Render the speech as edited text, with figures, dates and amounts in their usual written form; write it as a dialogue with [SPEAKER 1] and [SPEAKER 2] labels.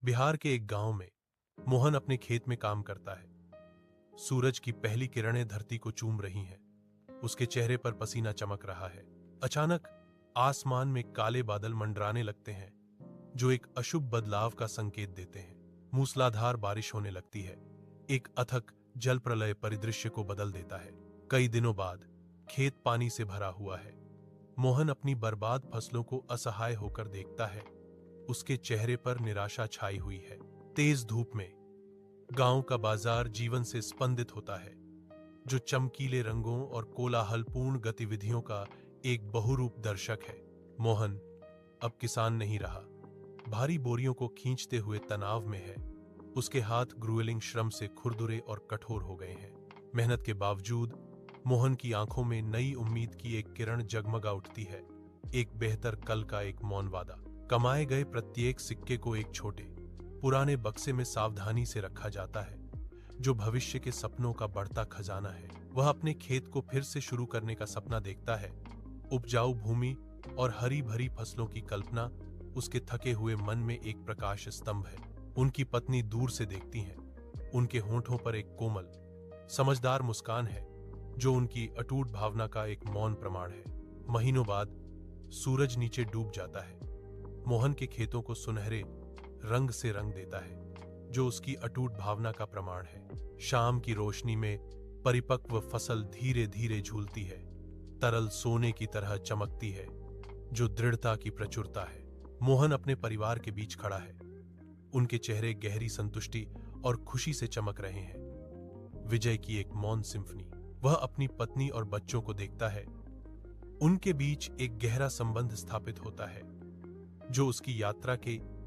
[SPEAKER 1] बिहार के एक गांव में मोहन अपने खेत में काम करता है। सूरज की पहली किरणें धरती को चूम रही हैं। उसके चेहरे पर पसीना चमक रहा है। अचानक आसमान में काले बादल मंडराने लगते हैं, जो एक अशुभ बदलाव का संकेत देते हैं। मूसलाधार बारिश होने लगती है। एक अथक जल प्रलय परिदृश्य को बदल देता है। कई दिनों बाद खेत पानी से भरा हुआ है। मोहन अपनी बर्बाद फसलों को असहाय होकर देखता है। उसके चेहरे पर निराशा छाई हुई है। तेज धूप में गांव का बाजार जीवन से स्पंदित होता है, जो चमकीले रंगों और कोलाहलपूर्ण गतिविधियों का एक बहुरूप दर्शक है। मोहन अब किसान नहीं रहा। भारी बोरियों को खींचते हुए तनाव में है। उसके हाथ ग्रुएलिंग श्रम से खुरदुरे और कठोर हो गए हैं। मेहनत के बावजूद मोहन की आंखों में नई उम्मीद की एक किरण जगमगा उठती है। एक बेहतर कल का एक मौन वादा। कमाए गए प्रत्येक सिक्के को एक छोटे पुराने बक्से में सावधानी से रखा जाता है, जो भविष्य के सपनों का बढ़ता खजाना है। वह अपने खेत को फिर से शुरू करने का सपना देखता है। उपजाऊ भूमि और हरी भरी फसलों की कल्पना उसके थके हुए मन में एक प्रकाश स्तंभ है। उनकी पत्नी दूर से देखती हैं। उनके होंठों पर एक कोमल समझदार मुस्कान है, जो उनकी अटूट भावना का एक मौन प्रमाण है। महीनों बाद सूरज नीचे डूब जाता है। मोहन के खेतों को सुनहरे रंग से रंग देता है, जो उसकी अटूट भावना का प्रमाण है। शाम की रोशनी में परिपक्व फसल धीरे धीरे झूलती है, तरल सोने की तरह चमकती है, जो दृढ़ता की प्रचुरता है। मोहन अपने परिवार के बीच खड़ा है। उनके चेहरे गहरी संतुष्टि और खुशी से चमक रहे हैं। विजय की एक मौन सिम्फनी। वह अपनी पत्नी और बच्चों को देखता है। उनके बीच एक गहरा संबंध स्थापित होता है, जो उसकी यात्रा के